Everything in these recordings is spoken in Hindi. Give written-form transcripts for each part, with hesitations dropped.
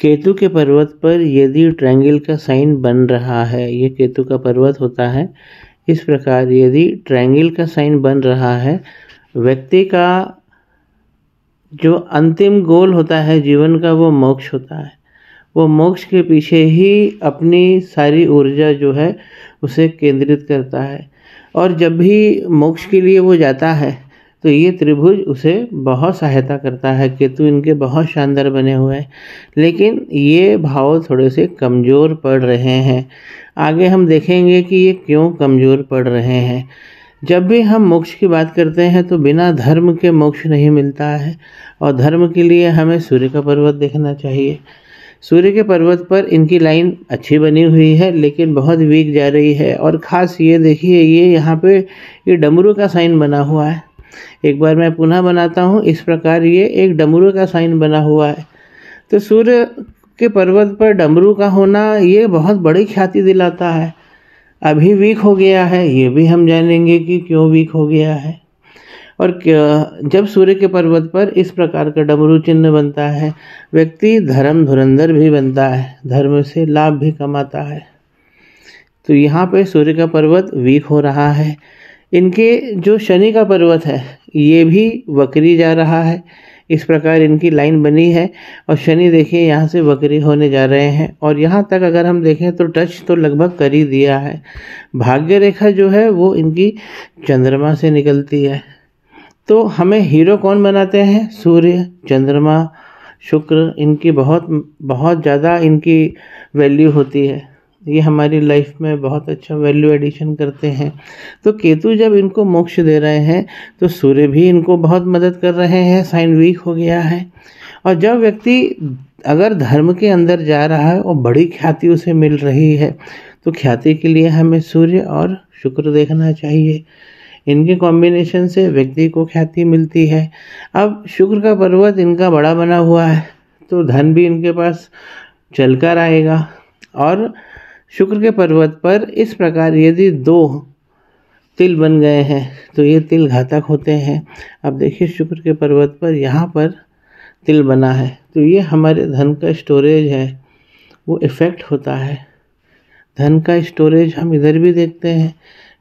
केतु के पर्वत पर यदि ट्रायंगल का साइन बन रहा है, ये केतु का पर्वत होता है। इस प्रकार यदि ट्रायंगल का साइन बन रहा है, व्यक्ति का जो अंतिम गोल होता है जीवन का वो मोक्ष होता है। वो मोक्ष के पीछे ही अपनी सारी ऊर्जा जो है उसे केंद्रित करता है, और जब भी मोक्ष के लिए वो जाता है तो ये त्रिभुज उसे बहुत सहायता करता है। केतु इनके बहुत शानदार बने हुए हैं, लेकिन ये भाव थोड़े से कमज़ोर पड़ रहे हैं। आगे हम देखेंगे कि ये क्यों कमज़ोर पड़ रहे हैं। जब भी हम मोक्ष की बात करते हैं तो बिना धर्म के मोक्ष नहीं मिलता है, और धर्म के लिए हमें सूर्य का पर्वत देखना चाहिए। सूर्य के पर्वत पर इनकी लाइन अच्छी बनी हुई है, लेकिन बहुत वीक जा रही है। और ख़ास ये देखिए, ये यहाँ पे ये डमरू का साइन बना हुआ है। एक बार मैं पुनः बनाता हूँ। इस प्रकार ये एक डमरू का साइन बना हुआ है। तो सूर्य के पर्वत पर डमरू का होना ये बहुत बड़ी ख्याति दिलाता है। अभी वीक हो गया है, ये भी हम जानेंगे कि क्यों वीक हो गया है। और जब सूर्य के पर्वत पर इस प्रकार का डमरू चिन्ह बनता है, व्यक्ति धर्म धुरंधर भी बनता है, धर्म से लाभ भी कमाता है। तो यहाँ पे सूर्य का पर्वत वीक हो रहा है। इनके जो शनि का पर्वत है ये भी वक्री जा रहा है। इस प्रकार इनकी लाइन बनी है, और शनि देखिए यहाँ से वक्री होने जा रहे हैं। और यहाँ तक अगर हम देखें तो टच तो लगभग कर ही दिया है। भाग्य रेखा जो है वो इनकी चंद्रमा से निकलती है। तो हमें हीरो कौन बनाते हैं? सूर्य, चंद्रमा, शुक्र, इनकी बहुत ज़्यादा इनकी वैल्यू होती है। ये हमारी लाइफ में बहुत अच्छा वैल्यू एडिशन करते हैं। तो केतु जब इनको मोक्ष दे रहे हैं तो सूर्य भी इनको बहुत मदद कर रहे हैं। साइन वीक हो गया है। और जब व्यक्ति अगर धर्म के अंदर जा रहा है और बड़ी ख्याति उसे मिल रही है, तो ख्याति के लिए हमें सूर्य और शुक्र देखना चाहिए। इनके कॉम्बिनेशन से व्यक्ति को ख्याति मिलती है। अब शुक्र का पर्वत इनका बड़ा बना हुआ है, तो धन भी इनके पास चलकर आएगा। और शुक्र के पर्वत पर इस प्रकार यदि 2 तिल बन गए हैं तो ये तिल घातक होते हैं। अब देखिए, शुक्र के पर्वत पर यहाँ पर तिल बना है, तो ये हमारे धन का स्टोरेज है, वो इफ़ेक्ट होता है। धन का स्टोरेज हम इधर भी देखते हैं,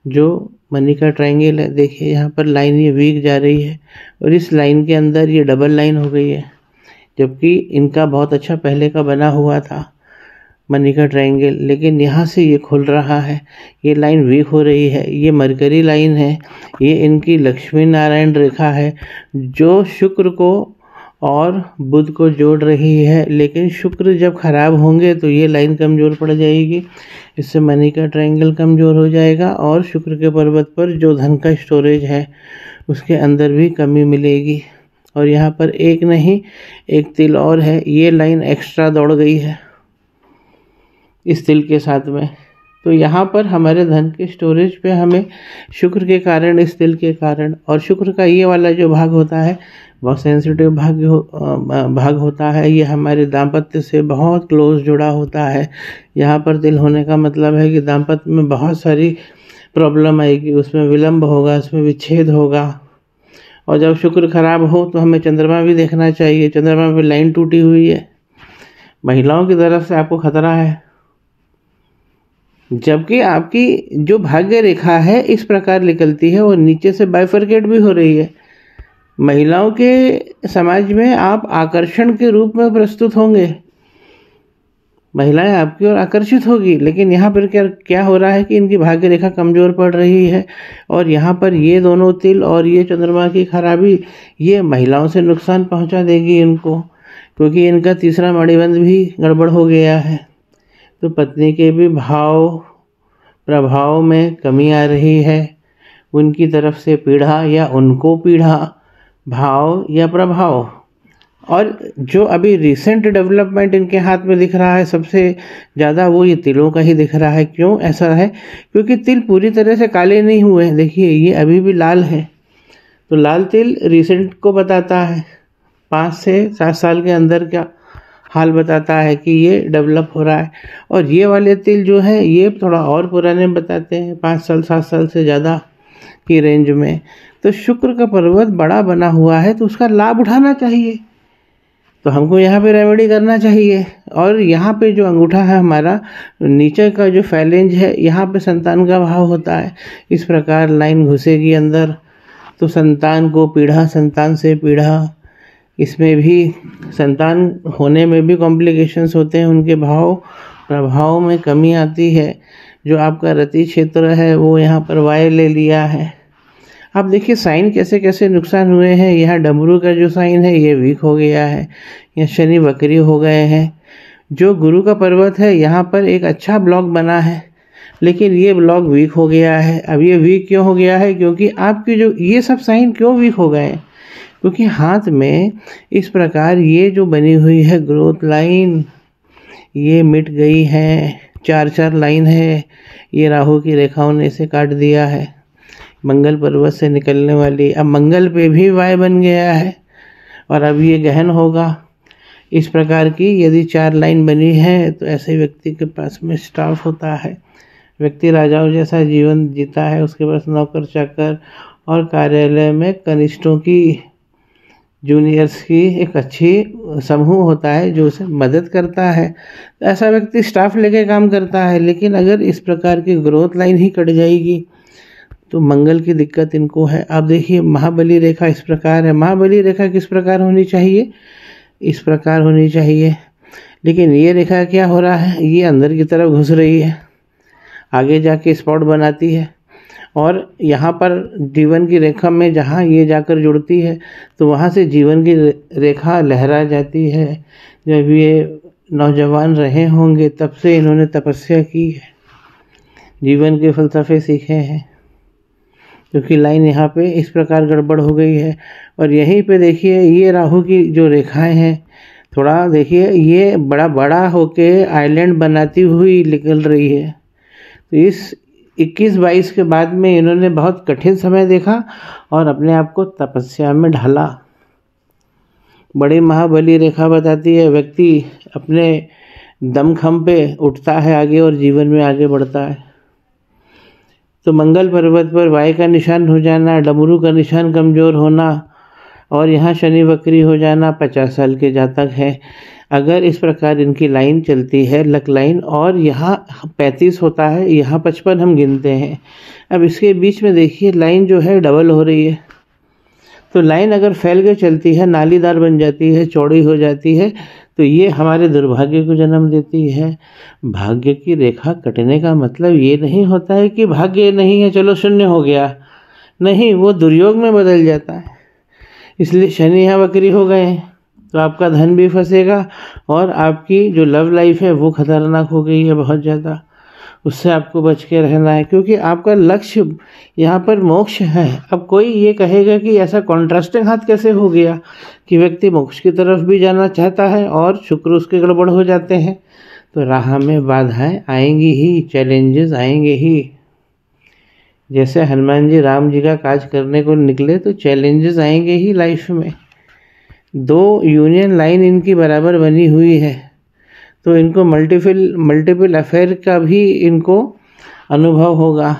जो मनी का ट्रायंगल है। देखिए यहाँ पर लाइन ये वीक जा रही है, और इस लाइन के अंदर ये डबल लाइन हो गई है, जबकि इनका बहुत अच्छा पहले का बना हुआ था मनी का ट्रायंगल, लेकिन यहाँ से ये खुल रहा है। ये लाइन वीक हो रही है। ये मरकरी लाइन है, ये इनकी लक्ष्मी नारायण रेखा है, जो शुक्र को और बुध को जोड़ रही है। लेकिन शुक्र जब खराब होंगे तो ये लाइन कमज़ोर पड़ जाएगी, इससे मनी का ट्रायंगल कमज़ोर हो जाएगा, और शुक्र के पर्वत पर जो धन का स्टोरेज है उसके अंदर भी कमी मिलेगी। और यहाँ पर एक नहीं, एक तिल और है, ये लाइन एक्स्ट्रा दौड़ गई है इस तिल के साथ में। तो यहाँ पर हमारे धन के स्टोरेज पे हमें शुक्र के कारण, इस तिल के कारण, और शुक्र का ये वाला जो भाग होता है बहुत सेंसिटिव भाग होता है। ये हमारे दाम्पत्य से बहुत क्लोज जुड़ा होता है। यहाँ पर तिल होने का मतलब है कि दाम्पत्य में बहुत सारी प्रॉब्लम आएगी, उसमें विलंब होगा, उसमें विच्छेद होगा। और जब शुक्र खराब हो तो हमें चंद्रमा भी देखना चाहिए। चंद्रमा पे लाइन टूटी हुई है, महिलाओं की तरफ से आपको खतरा है। जबकि आपकी जो भाग्य रेखा है इस प्रकार निकलती है और नीचे से बाइफरकेट भी हो रही है। महिलाओं के समाज में आप आकर्षण के रूप में प्रस्तुत होंगे, महिलाएं आपकी ओर आकर्षित होगी। लेकिन यहाँ पर क्या हो रहा है कि इनकी भाग्य रेखा कमज़ोर पड़ रही है, और यहाँ पर ये दोनों तिल और ये चंद्रमा की खराबी ये महिलाओं से नुकसान पहुँचा देगी इनको, क्योंकि इनका तीसरा मणिबंध भी गड़बड़ हो गया है। तो पत्नी के भी प्रभाव में कमी आ रही है। उनकी तरफ से पीड़ा या उनको पीड़ा, भाव या प्रभाव। और जो अभी रिसेंट डेवलपमेंट इनके हाथ में दिख रहा है सबसे ज़्यादा, वो ये तिलों का ही दिख रहा है। क्यों ऐसा है? क्योंकि तिल पूरी तरह से काले नहीं हुए हैं। देखिए ये अभी भी लाल है। तो लाल तिल रिसेंट को बताता है, 5 से 7 साल के अंदर का हाल बताता है कि ये डेवलप हो रहा है। और ये वाले तिल जो हैं ये थोड़ा और पुराने बताते हैं, 5 साल 7 साल से ज़्यादा की रेंज में। तो शुक्र का पर्वत बड़ा बना हुआ है, तो उसका लाभ उठाना चाहिए। तो हमको यहाँ पे रेमेडी करना चाहिए। और यहाँ पे जो अंगूठा है हमारा, नीचे का जो फैलेंज है, यहाँ पे संतान का भाव होता है। इस प्रकार लाइन घुसेगी अंदर तो संतान को पीढ़ा, संतान से पीढ़ा, इसमें भी संतान होने में भी कॉम्प्लिकेशंस होते हैं, उनके प्रभाव में कमी आती है। जो आपका रति क्षेत्र है वो यहाँ पर वाय ले लिया है। आप देखिए साइन कैसे कैसे नुकसान हुए हैं। यहाँ डमरू का जो साइन है ये वीक हो गया है, यहाँ शनि वक्री हो गए हैं। जो गुरु का पर्वत है यहाँ पर एक अच्छा ब्लॉक बना है, लेकिन ये ब्लॉक वीक हो गया है। अब ये वीक क्यों हो गया है? क्योंकि आपके जो ये सब साइन क्यों वीक हो गए? क्योंकि हाथ में इस प्रकार ये जो बनी हुई है ग्रोथ लाइन, ये मिट गई है। 4-4 लाइन है, ये राहु की रेखाओं ने इसे काट दिया है, मंगल पर्वत से निकलने वाली। अब मंगल पे भी वाय बन गया है और अब ये गहन होगा। इस प्रकार की यदि 4 लाइन बनी है तो ऐसे व्यक्ति के पास में स्टाफ होता है, व्यक्ति राजाओं जैसा जीवन जीता है। उसके पास नौकर चाकर और कार्यालय में कनिष्ठों की, जूनियर्स की एक अच्छी समूह होता है जो उसे मदद करता है। तो ऐसा व्यक्ति स्टाफ लेके काम करता है। लेकिन अगर इस प्रकार की ग्रोथ लाइन ही कट जाएगी तो मंगल की दिक्कत इनको है। आप देखिए महाबली रेखा इस प्रकार है। महाबली रेखा किस प्रकार होनी चाहिए? इस प्रकार होनी चाहिए, लेकिन ये रेखा क्या हो रहा है? ये अंदर की तरफ घुस रही है, आगे जाके स्पॉट बनाती है और यहाँ पर जीवन की रेखा में जहाँ ये जाकर जुड़ती है तो वहाँ से जीवन की रेखा लहरा जाती है। जब ये नौजवान रहे होंगे तब से इन्होंने तपस्या की है, जीवन के फलसफे सीखे हैं, क्योंकि लाइन यहाँ पे इस प्रकार गड़बड़ हो गई है। और यहीं पे देखिए ये राहु की जो रेखाएं हैं, थोड़ा देखिए ये बड़ा बड़ा होके आइलैंड बनाती हुई निकल रही है। तो इस 21-22 के बाद में इन्होंने बहुत कठिन समय देखा और अपने आप को तपस्या में ढाला। बड़ी महाबली रेखा बताती है व्यक्ति अपने दमखम पे उठता है आगे और जीवन में आगे बढ़ता है। तो मंगल पर्वत पर वाय का निशान हो जाना, डमरू का निशान कमज़ोर होना और यहाँ शनि वक्री हो जाना 50 साल के जातक है। अगर इस प्रकार इनकी लाइन चलती है लक लाइन, और यहाँ 35 होता है, यहाँ 55 हम गिनते हैं। अब इसके बीच में देखिए लाइन जो है डबल हो रही है। तो लाइन अगर फैल के चलती है, नालीदार बन जाती है, चौड़ी हो जाती है, तो ये हमारे दुर्भाग्य को जन्म देती है। भाग्य की रेखा कटने का मतलब ये नहीं होता है कि भाग्य नहीं है, चलो शून्य हो गया, नहीं, वो दुर्योग में बदल जाता है। इसलिए शनि यहाँ वक्री हो गए हैं तो आपका धन भी फंसेगा और आपकी जो लव लाइफ है वो खतरनाक हो गई है बहुत ज़्यादा। उससे आपको बच के रहना है, क्योंकि आपका लक्ष्य यहाँ पर मोक्ष है। अब कोई ये कहेगा कि ऐसा कॉन्ट्रास्टिंग हाथ कैसे हो गया कि व्यक्ति मोक्ष की तरफ भी जाना चाहता है और शुक्र उसके गड़बड़ हो जाते हैं। तो राह में बाधाएं आएंगी ही, चैलेंजेस आएंगे ही। जैसे हनुमान जी राम जी का काज करने को निकले तो चैलेंजेस आएंगे ही लाइफ में। 2 यूनियन लाइन इनकी बराबर बनी हुई है तो इनको मल्टीपल अफेयर का भी इनको अनुभव होगा।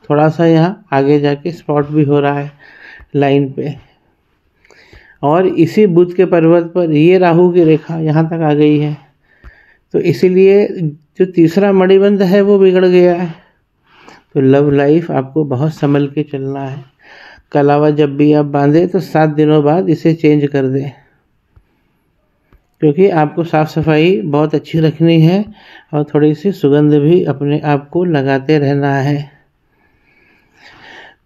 थोड़ा सा यहाँ आगे जाके स्पॉट भी हो रहा है लाइन पे। और इसी बुध के पर्वत पर ये राहु की रेखा यहाँ तक आ गई है, तो इसीलिए जो तीसरा मणिबंध है वो बिगड़ गया है। तो लव लाइफ आपको बहुत संभल के चलना है। कलावा जब भी आप बांधे तो 7 दिनों बाद इसे चेंज कर दें, क्योंकि आपको साफ़ सफाई बहुत अच्छी रखनी है और थोड़ी सी सुगंध भी अपने आप को लगाते रहना है।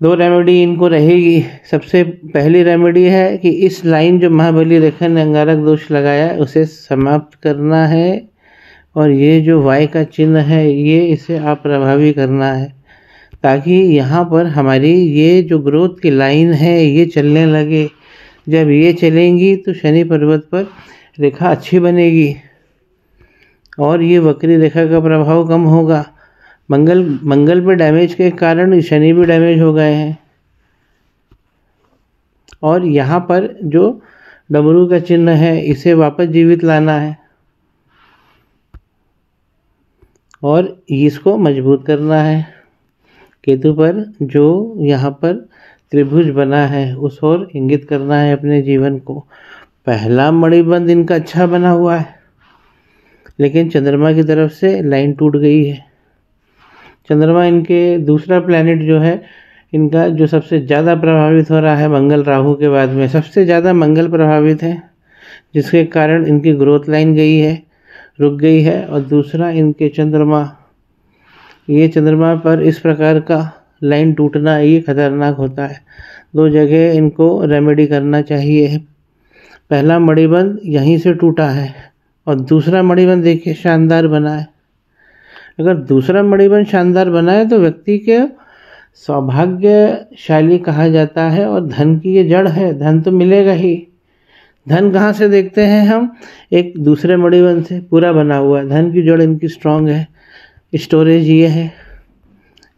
2 रेमेडी इनको रहेगी। सबसे पहली रेमेडी है कि इस लाइन जो महाबली रेखा ने अंगारक दोष लगाया है उसे समाप्त करना है, और ये जो वाय का चिन्ह है ये इसे अप्रभावी करना है, ताकि यहाँ पर हमारी ये जो ग्रोथ की लाइन है ये चलने लगे। जब ये चलेंगी तो शनि पर्वत पर रेखा अच्छी बनेगी और ये वक्री रेखा का प्रभाव कम होगा। मंगल पे डैमेज के कारण शनि भी डैमेज हो गए हैं। और यहाँ पर जो डमरू का चिन्ह है इसे वापस जीवित लाना है और इसको मजबूत करना है। केतु पर जो यहाँ पर त्रिभुज बना है उस ओर इंगित करना है अपने जीवन को। पहला मणिबंध इनका अच्छा बना हुआ है, लेकिन चंद्रमा की तरफ से लाइन टूट गई है। चंद्रमा इनके दूसरा प्लैनेट जो है इनका, जो सबसे ज़्यादा प्रभावित हो रहा है मंगल राहु के बाद में, सबसे ज़्यादा मंगल प्रभावित है, जिसके कारण इनकी ग्रोथ लाइन गई है, रुक गई है। और दूसरा इनके चंद्रमा, ये चंद्रमा पर इस प्रकार का लाइन टूटना ये खतरनाक होता है। 2 जगह इनको रेमेडी करना चाहिए। पहला मणिबंध यहीं से टूटा है और दूसरा मणिबंध देखिए शानदार बना है। अगर दूसरा मणिबंध शानदार बना है तो व्यक्ति के सौभाग्यशाली कहा जाता है और धन की ये जड़ है, धन तो मिलेगा ही। धन कहाँ से देखते हैं हम? एक दूसरे मणिबंध से पूरा बना हुआ है। धन की जड़ इनकी स्ट्रांग है, स्टोरेज ये है,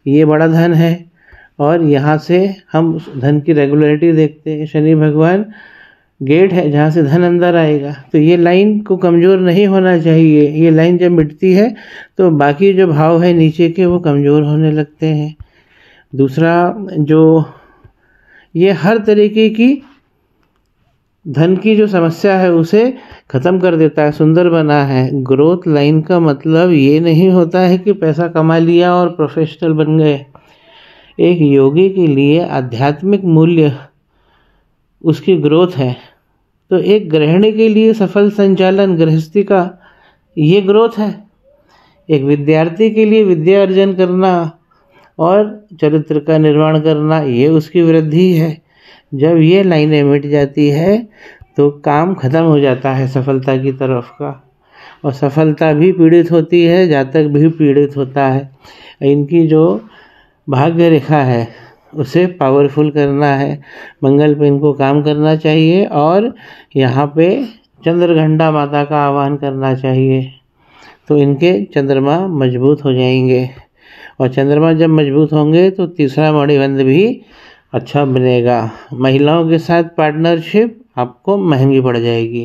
ये बड़ा धन है। और यहाँ से हम धन की रेगुलरिटी देखते हैं। शनि भगवान गेट है जहाँ से धन अंदर आएगा, तो ये लाइन को कमज़ोर नहीं होना चाहिए। ये लाइन जब मिटती है तो बाकी जो भाव है नीचे के वो कमज़ोर होने लगते हैं। दूसरा, जो ये हर तरीके की धन की जो समस्या है उसे ख़त्म कर देता है, सुंदर बना है। ग्रोथ लाइन का मतलब ये नहीं होता है कि पैसा कमा लिया और प्रोफेशनल बन गए। एक योगी के लिए आध्यात्मिक मूल्य उसकी ग्रोथ है, तो एक गृहिणी के लिए सफल संचालन गृहस्थी का ये ग्रोथ है। एक विद्यार्थी के लिए विद्या अर्जन करना और चरित्र का निर्माण करना ये उसकी वृद्धि है। जब ये लाइनें मिट जाती है तो काम खत्म हो जाता है सफलता की तरफ का, और सफलता भी पीड़ित होती है, जातक भी पीड़ित होता है। इनकी जो भाग्य रेखा है उसे पावरफुल करना है, मंगल पे इनको काम करना चाहिए और यहाँ पे चंद्रघंटा माता का आह्वान करना चाहिए, तो इनके चंद्रमा मजबूत हो जाएंगे। और चंद्रमा जब मजबूत होंगे तो तीसरा मणिबंध भी अच्छा बनेगा। महिलाओं के साथ पार्टनरशिप आपको महंगी पड़ जाएगी।